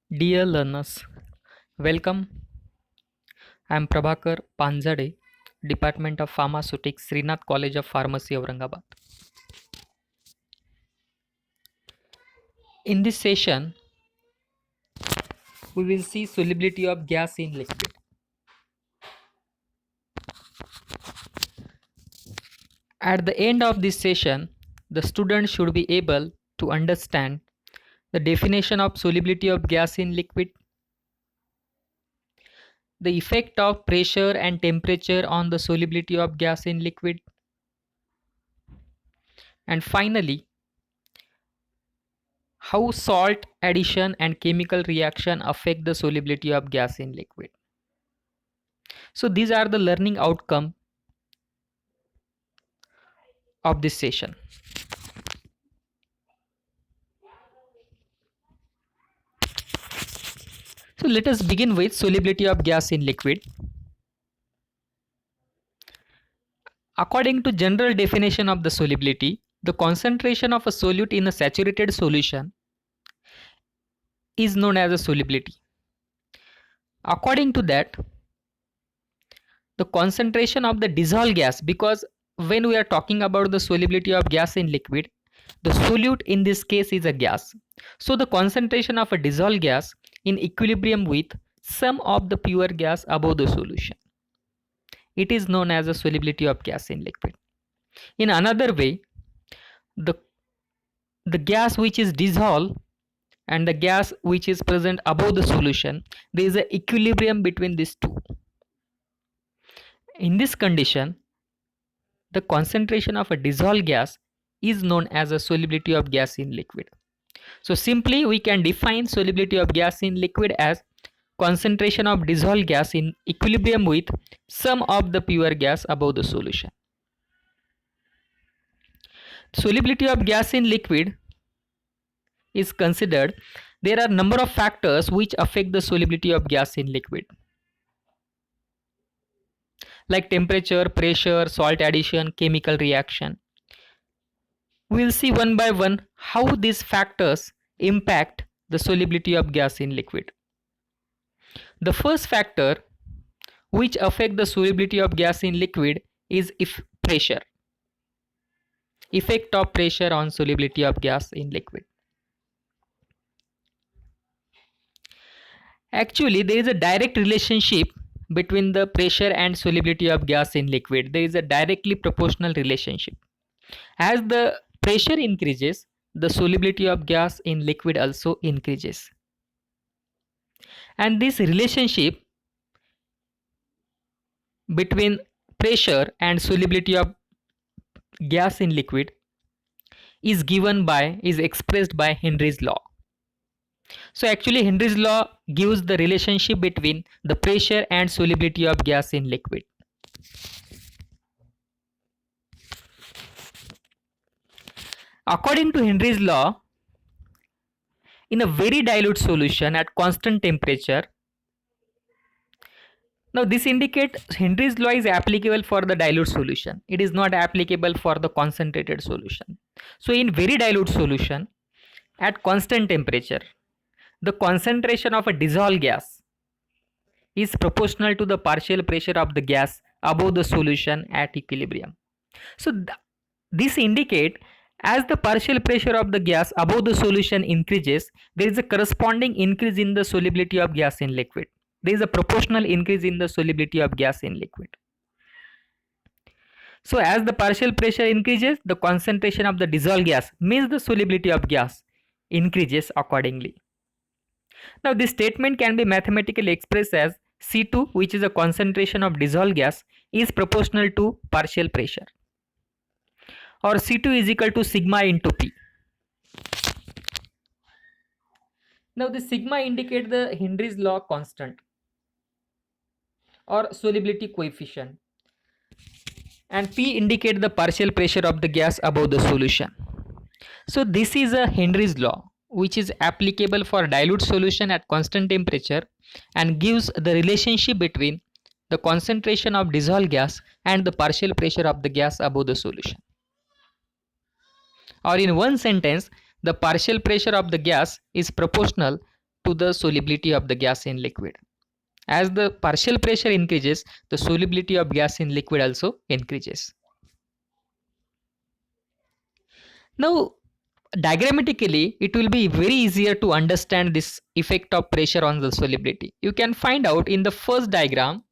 Dear learners, welcome. I am Prabhakar Panjade, Department of Pharmaceutics, Srinath College of Pharmacy, Aurangabad. In this session, we will see solubility of gas in liquid. At the end of this session, the student should be able to understand the definition of solubility of gas in liquid, the effect of pressure and temperature on the solubility of gas in liquid, and finally, how salt addition and chemical reaction affect the solubility of gas in liquid. So these are the learning outcome of this session. So let us begin with solubility of gas in liquid. According to general definition of the solubility, the concentration of a solute in a saturated solution is known as a solubility. According to that, the concentration of the dissolved gas, because when we are talking about the solubility of gas in liquid, the solute in this case is a gas. So the concentration of a dissolved gas in equilibrium with some of the pure gas above the solution, it is known as a solubility of gas in liquid. In another way, the gas which is dissolved and the gas which is present above the solution, there is an equilibrium between these two. In this condition, the concentration of a dissolved gas is known as a solubility of gas in liquid. So simply we can define solubility of gas in liquid as concentration of dissolved gas in equilibrium with some of the pure gas above the solution. Solubility of gas in liquid is considered. There are number of factors which affect the solubility of gas in liquid, like temperature, pressure, salt addition, chemical reaction. We will see one by one how these factors impact the solubility of gas in liquid. The first factor which affect the solubility of gas in liquid is pressure. Effect of pressure on solubility of gas in liquid. Actually, there is a direct relationship between the pressure and solubility of gas in liquid. There is a directly proportional relationship. As the pressure increases, the solubility of gas in liquid also increases. And this relationship between pressure and solubility of gas in liquid is expressed by Henry's law. So actually Henry's law gives the relationship between the pressure and solubility of gas in liquid. According to Henry's law, in a very dilute solution at constant temperature, now this indicates Henry's law is applicable for the dilute solution. It is not applicable for the concentrated solution. So in very dilute solution at constant temperature, the concentration of a dissolved gas is proportional to the partial pressure of the gas above the solution at equilibrium. So this indicates as the partial pressure of the gas above the solution increases, there is a corresponding increase in the solubility of gas in liquid. There is a proportional increase in the solubility of gas in liquid. So as the partial pressure increases, the concentration of the dissolved gas, means the solubility of gas, increases accordingly. Now this statement can be mathematically expressed as C2, which is a concentration of dissolved gas, is proportional to partial pressure, or C2 is equal to sigma into P. Now the sigma indicates the Henry's law constant or solubility coefficient, and P indicates the partial pressure of the gas above the solution. So this is a Henry's law which is applicable for dilute solution at constant temperature and gives the relationship between the concentration of dissolved gas and the partial pressure of the gas above the solution. Or in one sentence, the partial pressure of the gas is proportional to the solubility of the gas in liquid. As the partial pressure increases, the solubility of gas in liquid also increases. Now, diagrammatically, it will be very easier to understand this effect of pressure on the solubility. You can find out in the first diagram,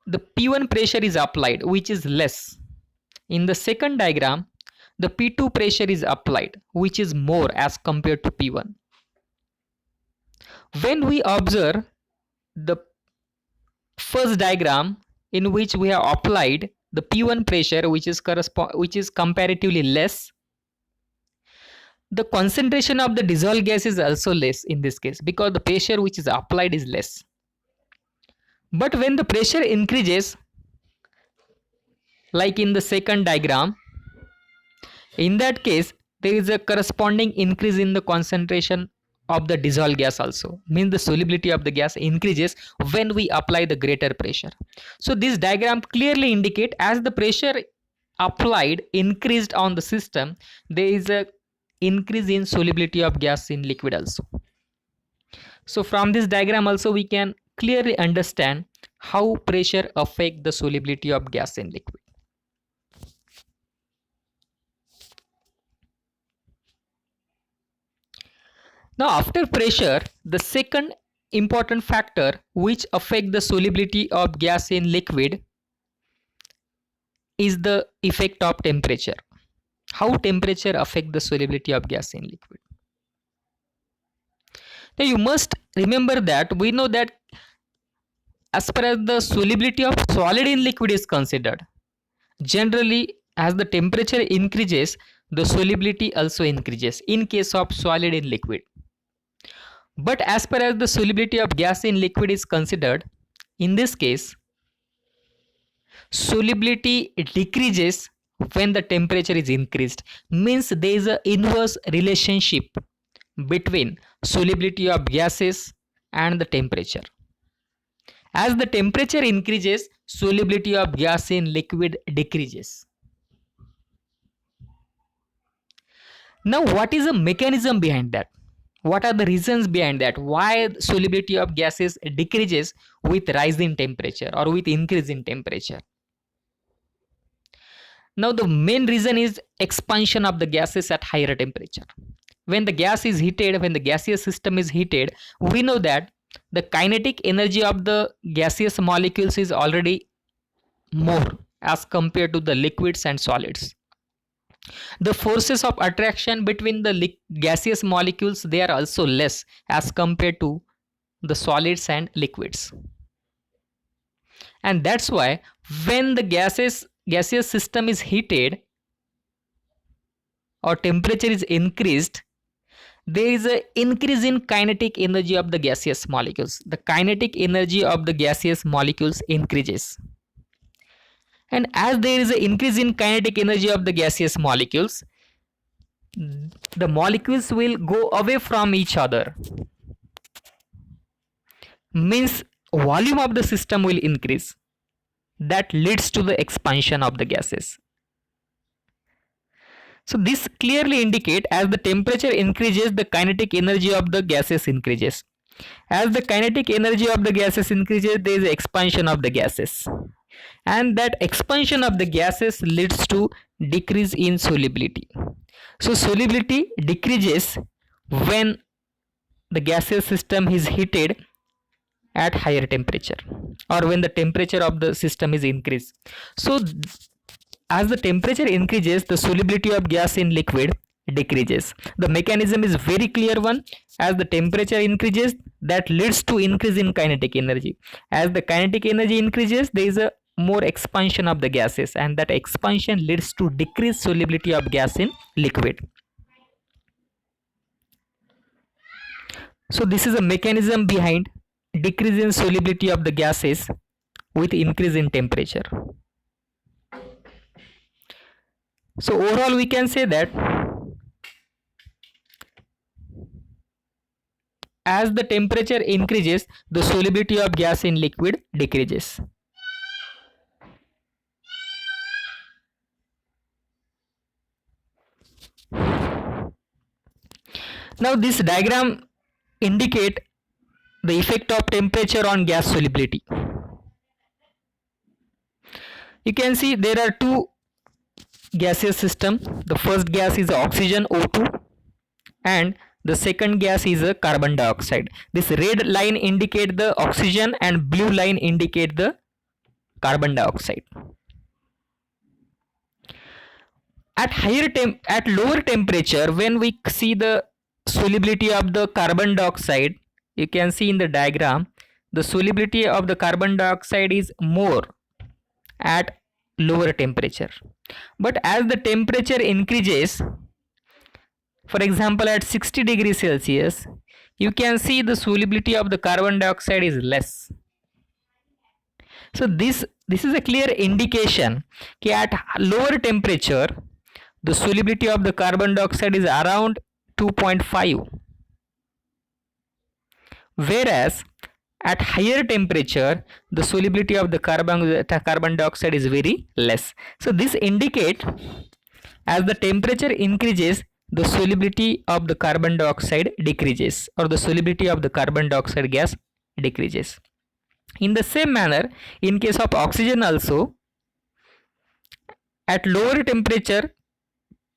the P1 pressure is applied, which is less. In the second diagram, the P2 pressure is applied, which is more as compared to P1. When we observe the first diagram in which we have applied the P1 pressure, which is comparatively less, the concentration of the dissolved gas is also less in this case because the pressure which is applied is less. But when the pressure increases, like in the second diagram, in that case there is a corresponding increase in the concentration of the dissolved gas also, means the solubility of the gas increases when we apply the greater pressure. So this diagram clearly indicate as the pressure applied increased on the system, there is a increase in solubility of gas in liquid also. So from this diagram also we can clearly understand how pressure affect the solubility of gas in liquid. Now after pressure, the second important factor which affect the solubility of gas in liquid is the effect of temperature. How temperature affect the solubility of gas in liquid? Now you must remember that we know that as far as the solubility of solid in liquid is considered, generally as the temperature increases, the solubility also increases in case of solid in liquid. But as far as the solubility of gas in liquid is considered, in this case, solubility decreases when the temperature is increased. Means there is an inverse relationship between solubility of gases and the temperature. As the temperature increases, solubility of gas in liquid decreases. Now, what is the mechanism behind that? What are the reasons behind that? Why solubility of gases decreases with rise in temperature or with increase in temperature? Now, the main reason is expansion of the gases at higher temperature. When the gas is heated, when the gaseous system is heated, we know that the kinetic energy of the gaseous molecules is already more as compared to the liquids and solids. The forces of attraction between the gaseous molecules, they are also less as compared to the solids and liquids. And that's why when the gaseous system is heated or temperature is increased, there is an increase in kinetic energy of the gaseous molecules. The kinetic energy of the gaseous molecules increases. And as there is an increase in kinetic energy of the gaseous molecules, the molecules will go away from each other. Means volume of the system will increase. That leads to the expansion of the gases. So this clearly indicate as the temperature increases, the kinetic energy of the gases increases. As the kinetic energy of the gases increases, there is expansion of the gases. And that expansion of the gases leads to decrease in solubility. So solubility decreases when the gaseous system is heated at higher temperature or when the temperature of the system is increased. So as the temperature increases, the solubility of gas in liquid decreases. The mechanism is very clear one. As the temperature increases, that leads to increase in kinetic energy. As the kinetic energy increases, there is a more expansion of the gases, and that expansion leads to decreased solubility of gas in liquid. So this is a mechanism behind decrease in solubility of the gases with increase in temperature. So overall we can say that as the temperature increases, the solubility of gas in liquid decreases. Now this diagram indicate the effect of temperature on gas solubility. You can see there are two gaseous system. The first gas is oxygen O2 and the second gas is a carbon dioxide. This red line indicate the oxygen and blue line indicate the carbon dioxide. At lower temperature, when we see the solubility of the carbon dioxide, you can see in the diagram the solubility of the carbon dioxide is more at lower temperature. But as the temperature increases, for example at 60 degrees Celsius, you can see the solubility of the carbon dioxide is less. So this is a clear indication that at lower temperature the solubility of the carbon dioxide is around 2.5, whereas at higher temperature the solubility of the carbon dioxide is very less. So this indicate as the temperature increases the solubility of the carbon dioxide decreases, or the solubility of the carbon dioxide gas decreases. In the same manner, in case of oxygen also, at lower temperature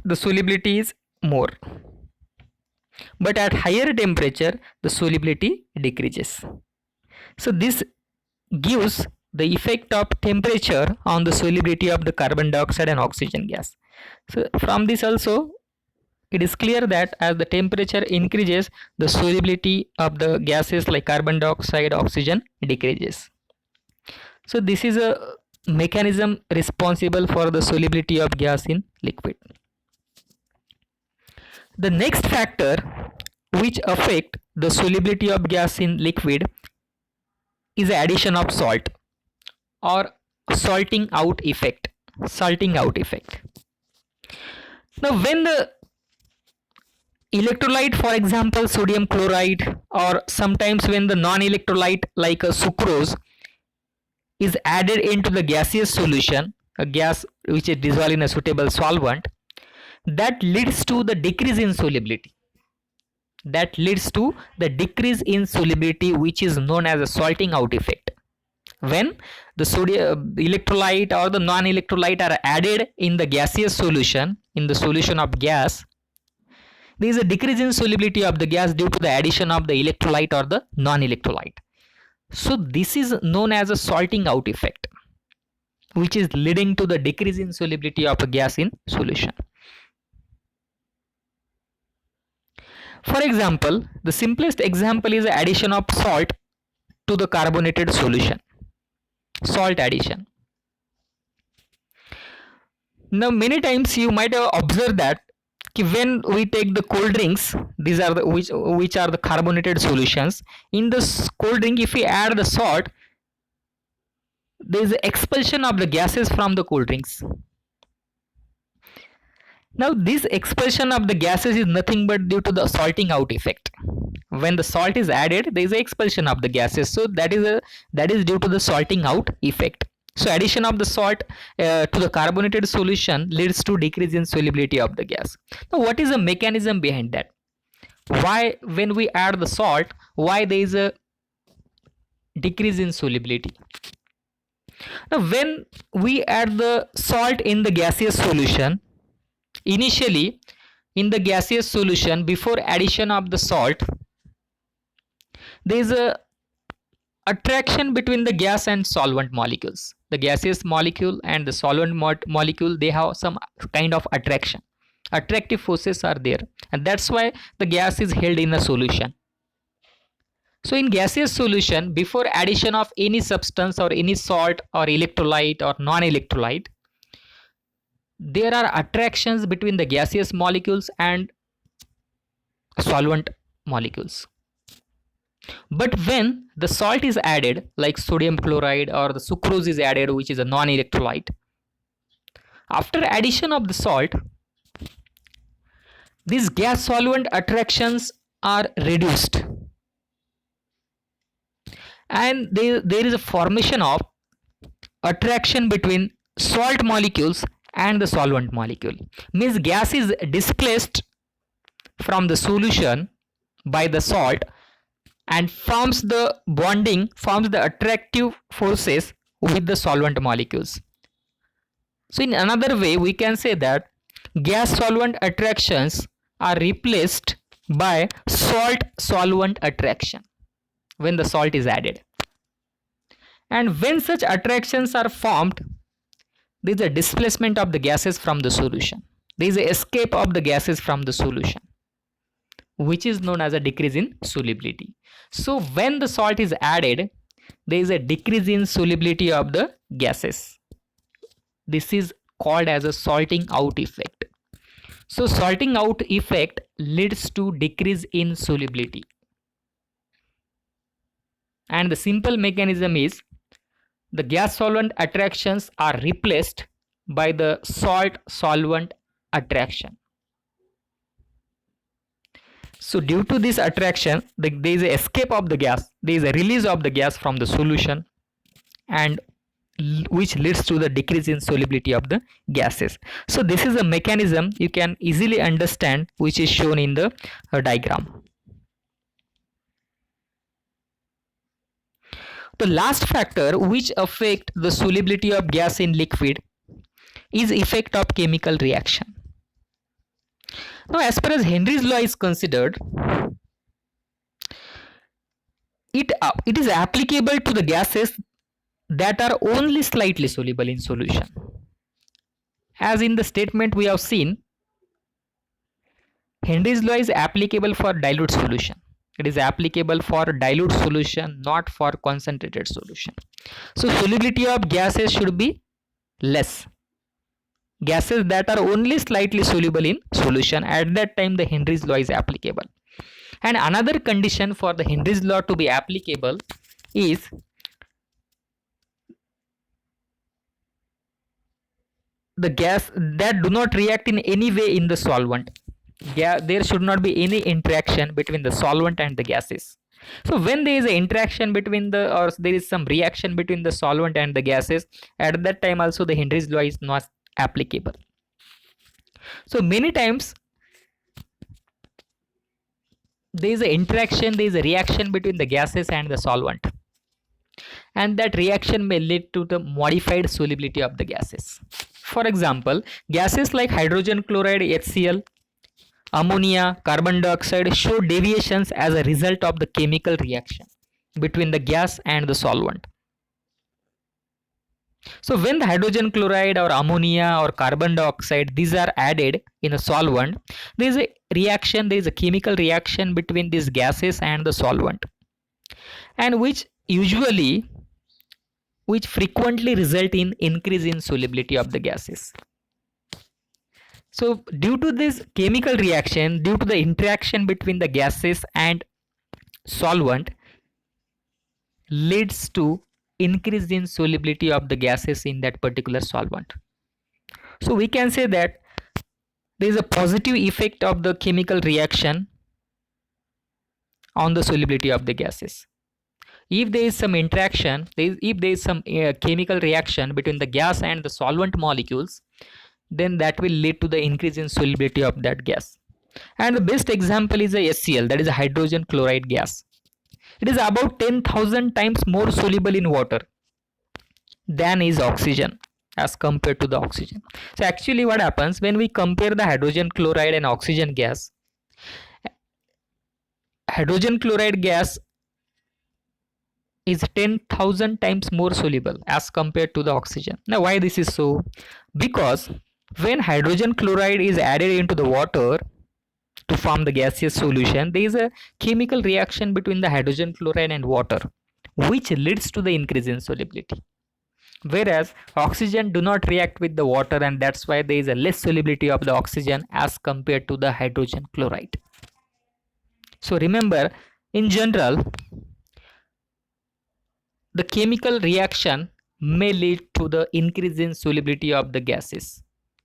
the solubility is more, but at higher temperature the solubility decreases. So this gives the effect of temperature on the solubility of the carbon dioxide and oxygen gas. So from this also it is clear that as the temperature increases the solubility of the gases like carbon dioxide, oxygen decreases. So this is a mechanism responsible for the solubility of gas in liquid. The next factor which affect the solubility of gas in liquid is the addition of salt or salting out effect. Now when the electrolyte, for example sodium chloride, or sometimes when the non-electrolyte like a sucrose is added into the gaseous solution, a gas which is dissolved in a suitable solvent, that leads to the decrease in solubility. Which is known as a salting out effect. When the sodium electrolyte or the non-electrolyte are added in the gaseous solution, in the solution of gas, there is a decrease in solubility of the gas due to the addition of the electrolyte or the non-electrolyte. So this is known as a salting out effect, which is leading to the decrease in solubility of a gas in solution. For example, the simplest example is the addition of salt to the carbonated solution. Salt addition. Now many times you might have observed that when we take the cold drinks, these are the which are the carbonated solutions. In the cold drink, if we add the salt, there is expulsion of the gases from the cold drinks. Now this expulsion of the gases is nothing but due to the salting out effect. When the salt is added, there is an expulsion of the gases, so that is due to the salting out effect. So addition of the salt to the carbonated solution leads to decrease in solubility of the gas. Now what is the mechanism behind that? Why when we add the salt, why there is a decrease in solubility? Now when we add the salt in the gaseous solution, initially in the gaseous solution before addition of the salt, there is a attraction between the gas and solvent molecules. The gaseous molecule and the solvent molecule, they have some kind of attraction. Attractive forces are there, and that's why the gas is held in a solution. So in gaseous solution, before addition of any substance or any salt or electrolyte or non-electrolyte, there are attractions between the gaseous molecules and solvent molecules. But when the salt is added, like sodium chloride or the sucrose is added, which is a non-electrolyte, after addition of the salt, these gas solvent attractions are reduced, and there is a formation of attraction between salt molecules and the solvent molecule. Means gas is displaced from the solution by the salt and forms the attractive forces with the solvent molecules. So in another way we can say that gas solvent attractions are replaced by salt solvent attraction when the salt is added. And when such attractions are formed, there is a displacement of the gases from the solution. There is a escape of the gases from the solution, which is known as a decrease in solubility. So when the salt is added, there is a decrease in solubility of the gases. This is called as a salting out effect. So salting out effect leads to decrease in solubility. And the simple mechanism is the gas solvent attractions are replaced by the salt solvent attraction. So due to this attraction, there is a escape of the gas, there is a release of the gas from the solution, and which leads to the decrease in solubility of the gases. So this is a mechanism you can easily understand, which is shown in the diagram. The last factor which affect the solubility of gas in liquid is effect of chemical reaction. Now as far as Henry's law is considered, it is applicable to the gases that are only slightly soluble in solution. As in the statement we have seen, Henry's law is applicable for dilute solution. It is applicable for dilute solution, not for concentrated solution. So solubility of gases should be less. Gases that are only slightly soluble in solution, at that time the Henry's law is applicable. And another condition for the Henry's law to be applicable is the gas that do not react in any way in the solvent. There should not be any interaction between the solvent and the gases. So when there is an interaction between or there is some reaction between the solvent and the gases, at that time also the Henry's law is not applicable. So many times there is an interaction, there is a reaction between the gases and the solvent, and that reaction may lead to the modified solubility of the gases. For example, gases like hydrogen chloride, HCl, ammonia, carbon dioxide show deviations as a result of the chemical reaction between the gas and the solvent. So when the hydrogen chloride or ammonia or carbon dioxide, these are added in a solvent, there is a reaction, there is a chemical reaction between these gases and the solvent, and which frequently result in increase in solubility of the gases. So due to this chemical reaction, due to the interaction between the gases and solvent, leads to increase in solubility of the gases in that particular solvent. So we can say that there is a positive effect of the chemical reaction on the solubility of the gases. If there is some interaction, if there is some chemical reaction between the gas and the solvent molecules, then that will lead to the increase in solubility of that gas. And the best example is a HCl, that is a hydrogen chloride gas. It is about 10,000 times more soluble in water than is oxygen as compared to the oxygen. So actually what happens when we compare the hydrogen chloride and oxygen gas, hydrogen chloride gas is 10,000 times more soluble as compared to the oxygen. Now why this is so? Because when hydrogen chloride is added into the water to form the gaseous solution, there is a chemical reaction between the hydrogen chloride and water, which leads to the increase in solubility. Whereas oxygen do not react with the water, and that's why there is a less solubility of the oxygen as compared to the hydrogen chloride. So remember, in general, the chemical reaction may lead to the increase in solubility of the gases.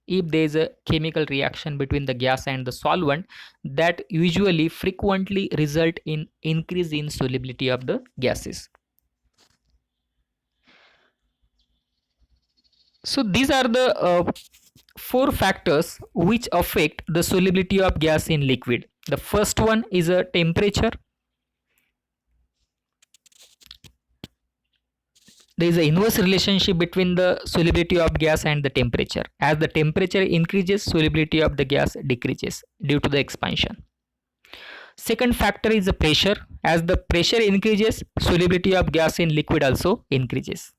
If there is a chemical reaction between the gas and the solvent, that usually frequently result in increase in solubility of the gases. So these are the 4 factors which affect the solubility of gas in liquid. The first one is a temperature. There is an inverse relationship between the solubility of gas and the temperature. As the temperature increases, solubility of the gas decreases due to the expansion. Second factor is the pressure. As the pressure increases, solubility of gas in liquid also increases.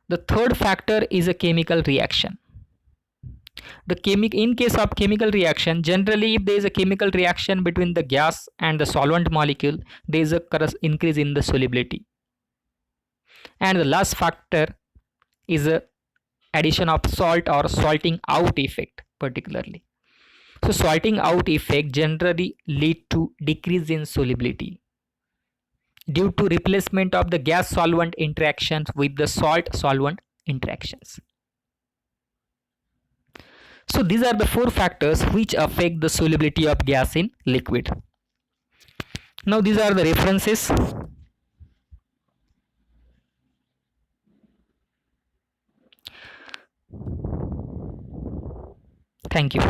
The third factor is a chemical reaction. In case of chemical reaction, generally if there is a chemical reaction between the gas and the solvent molecule, there is a increase in the solubility. And the last factor is a addition of salt or salting out effect particularly. So salting out effect generally lead to decrease in solubility due to replacement of the gas solvent interactions with the salt solvent interactions. So these are the four factors which affect the solubility of gas in liquid. Now these are the references. Thank you.